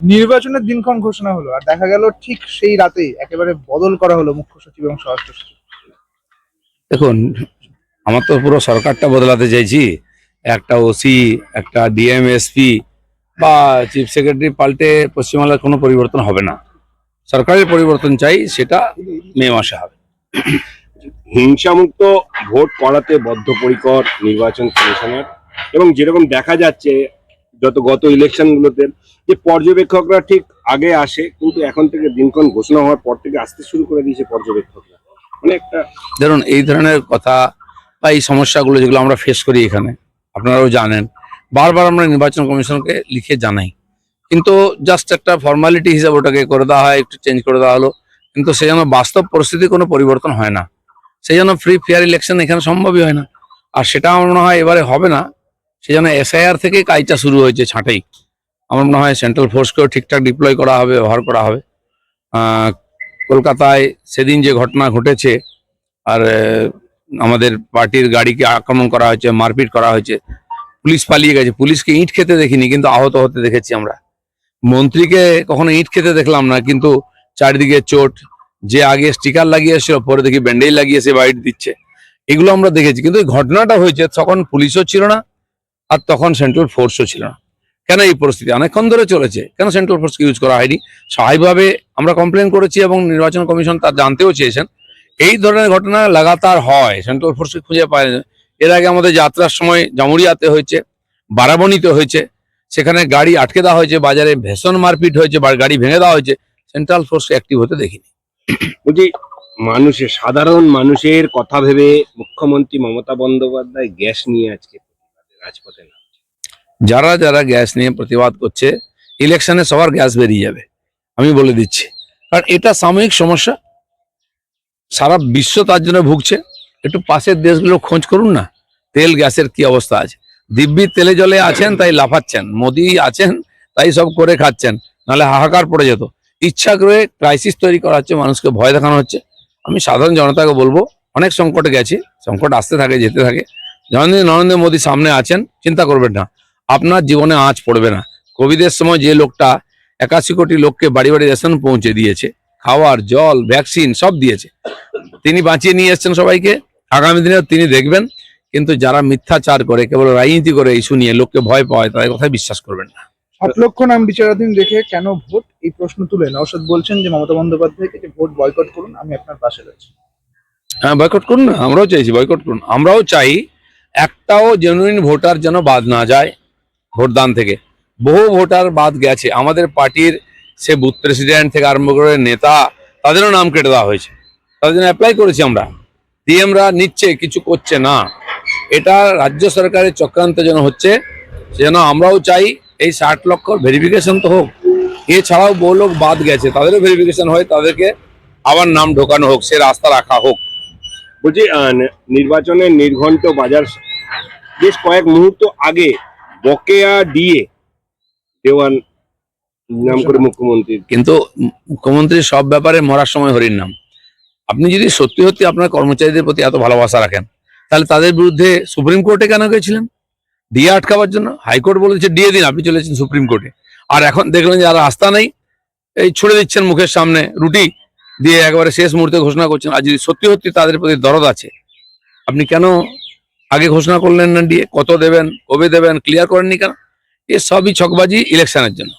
নির্বাচনের দিনক্ষণ ঘোষণা হলো আর দেখা গেল ঠিক সেই রাতেই একেবারে বদল করা হলো মুখ্য সচিব এবং স্বরাষ্ট্র সচিব। দেখুন, আমার তো পুরো সরকারটা বদলাতে চাইছি। একটা ওসি, একটা ডিএম, এসপি বা চিফ সেক্রেটারি পাল্টে পশ্চিমবাংলার কোনো পরিবর্তন হবে না। সরকারের পরিবর্তন চাই, সেটা মে মাসে হবে। হিংসামুক্ত ভোট করাতে বদ্ধপরিকর নির্বাচন কমিশনার, এবং যেরকম দেখা যাচ্ছে গত ইলেকশন গুলোতে যে পর্যবেক্ষকরা ঠিক আগে আসে, কিন্তু এখন থেকে দিনক্ষণ ঘোষণা হওয়ার পর থেকে আসতে শুরু করে দিয়েছে পর্যবেক্ষকরা। মানে একটা ধরুন, এই ধরনের কথা বা এই সমস্যাগুলো যেগুলো আমরা ফেস করি এখানে, আপনারাও জানেন, বারবার আমরা নির্বাচন কমিশনকে লিখে জানাই, কিন্তু জাস্ট একটা ফর্মালিটি হিসাবে ওটাকে করে দেওয়া হয়, একটু চেঞ্জ করে দেওয়া হলো, কিন্তু সে যেন বাস্তব পরিস্থিতি কোনো পরিবর্তন হয় না। সেই জন্য ফ্রি ফেয়ার ইলেকশন এখানে সম্ভবই হয় না। আর সেটা আমার মনে হয় এবারে হবে না। সেই জন্য এসআইআর থেকে কাজটা শুরু হয়েছে ছাঁটাই। আমার মনে হয় সেন্ট্রাল ফোর্সকেও ঠিকঠাক ডিপ্লয় করা হবে, ব্যবহার করা হবে। কলকাতায় সেদিন যে ঘটনা ঘটেছে, আর আমাদের পার্টির গাড়িকে আক্রমণ করা হয়েছে, মারপিট করা হয়েছে, পুলিশ পালিয়ে গেছে। পুলিশকে ইট খেতে দেখিনি, কিন্তু আহত হতে দেখেছি আমরা। মন্ত্রীকে কখনো ইট খেতে দেখলাম না, কিন্তু চারিদিকে চোট। যে আগে স্টিকার লাগিয়েছিল, পরে দেখি ব্যান্ডেজ লাগিয়েছে, বাইট দিচ্ছে। এগুলো আমরা দেখেছি, কিন্তু এই ঘটনাটা হয়েছে তখন পুলিশও ছিল না, আর তখন সেন্ট্রাল ফোর্সও ছিল না। কেন এই পরিস্থিতি অনেকক্ষণ ধরে চলেছে, কেন সেন্ট্রাল ফোর্সকে ইউজ করা হয়নি? স্বাভাবিকভাবে আমরা কমপ্লেন করেছি এবং নির্বাচন কমিশন তার জানতেও চেয়েছেন। এই ধরনের ঘটনা লাগাতার হয়, সেন্ট্রাল ফোর্সকে খুঁজে পায় না। এর আগে আমাদের যাত্রার সময় জামুরিয়াতে হয়েছে, বারাবণীতে হয়েছে, সেখানে গাড়ি আটকে দেওয়া হয়েছে, বাজারে ভীষণ মারপিট হয়েছে, গাড়ি ভেঙে দেওয়া হয়েছে, সেন্ট্রাল ফোর্সকে অ্যাক্টিভ হতে দেখিনি। বলছি, সাধারণ মানুষের কথা ভেবে মুখ্যমন্ত্রী মমতা বন্দ্যোপাধ্যায় গ্যাস নিয়ে আজকে রাজপথে না। যারা যারা গ্যাস নিয়ে প্রতিবাদ করছে, ইলেকশনে সবার গ্যাস বেরিয়ে যাবে, আমি বলে দিচ্ছি। কারণ এটা সাময়িক সমস্যা, সারা বিশ্ব তার জন্য ভুগছে। একটু পাশের দেশগুলো খোঁজ করুন না, তেল গ্যাসের কি অবস্থা আছে। দিব্যি তেলে জলে আছেন তাই লাফাচ্ছেন, মোদি আছেন তাই সব করে খাচ্ছেন, নাহলে হাহাকার পড়ে যেত। ইচ্ছা করে ক্রাইসিস তৈরি করা হচ্ছে, মানুষকে ভয় দেখানো হচ্ছে। আমি সাধারণ জনতাকে বলবো, অনেক সংকটে গেছি, সংকট আসতে থাকে যেতে থাকে। যেমন নরেন্দ্র মোদী সামনে আছেন, চিন্তা করবেন না, আপনার জীবনে আঁচ পড়বে না। কোভিডের সময় যে লোকটা 81 কোটি লোককে বাড়ি বাড়ি রেশন পৌঁছে দিয়েছে, খাওয়ার জল ভ্যাকসিন সব দিয়েছে, তিনি বাঁচিয়ে নিয়ে এসছেন সবাইকে। আগামী দিনেও তিনি দেখবেন। কিন্তু যারা মিথ্যাচার করে, কেবল রাজনীতি করে ইস্যু নিয়ে লোককে ভয় পায়, তাদের কথায় বিশ্বাস করবেন না। 7 লক্ষ নাম বিচারাধীন দেখে কেন ভোট, এই প্রশ্ন তুলে নওশাদ বলছেন যে মমতা বন্দ্যোপাধ্যায়কে যে ভোট বয়কট করুন, আমি আপনার পাশে রয়েছি। হ্যাঁ, বয়কট করুন না, আমরাও চাইছি বয়কট করুন। আমরাও চাই একটাও জেনুইন ভোটার যেন বাদ না যায় ভোটদান থেকে। বহু ভোটার বাদ গেছে আমাদের পার্টির, সে বুথ প্রেসিডেন্ট থেকে আরম্ভ করে নেতা, তাদেরও নাম কেটে দেওয়া হয়েছে। তাদের জন্য অ্যাপ্লাই করেছি আমরা, ডিএমরা নিচ্ছে, কিছু করছে না। এটা রাজ্য সরকারের চক্রান্ত যেন হচ্ছে, সেজন্য আমরাও চাই এই 60 লক্ষ ভেরিফিকেশন তো হোক। এছাড়াও বহু লোক বাদ গেছে, তাদেরও ভেরিফিকেশন হয়, তাদেরকে আবার নাম ঢোকানো হোক, সে রাস্তা রাখা হোক। বলছি, নির্বাচনের নির্ঘণ্ট বাজার বেশ কয়েক মুহূর্ত আগে বকেয়া ডিএ দেওয়ান নাম করে মুখ্যমন্ত্রী। কিন্তু মুখ্যমন্ত্রী সব ব্যাপারে মরার সময় হরির নাম। আপনি যদি সত্যি সত্যি আপনার কর্মচারীদের প্রতি এত ভালোবাসা রাখেন, তাহলে তাদের বিরুদ্ধে সুপ্রিম কোর্টে কেন গেছিলেন ডিএ আটকাবার জন্য? হাইকোর্ট বলেছে ডিএ দিন, আপনি চলেছেন সুপ্রিম কোর্টে। আর এখন দেখলেন যে আর রাস্তা নেই, এই ছুড়ে দিচ্ছেন মুখের সামনে রুটি দিয়ে, একেবারে শেষ মুহূর্তে ঘোষণা করছেন। আর যদি সত্যি সত্যি তাদের প্রতি দরদ আছে, আপনি কেন আগে ঘোষণা করলেন না ডিএ? কত দেবেন, কবে দেবেন, ক্লিয়ার করেননি কেন? এ সবই ছকবাজি ইলেকশনের জন্য।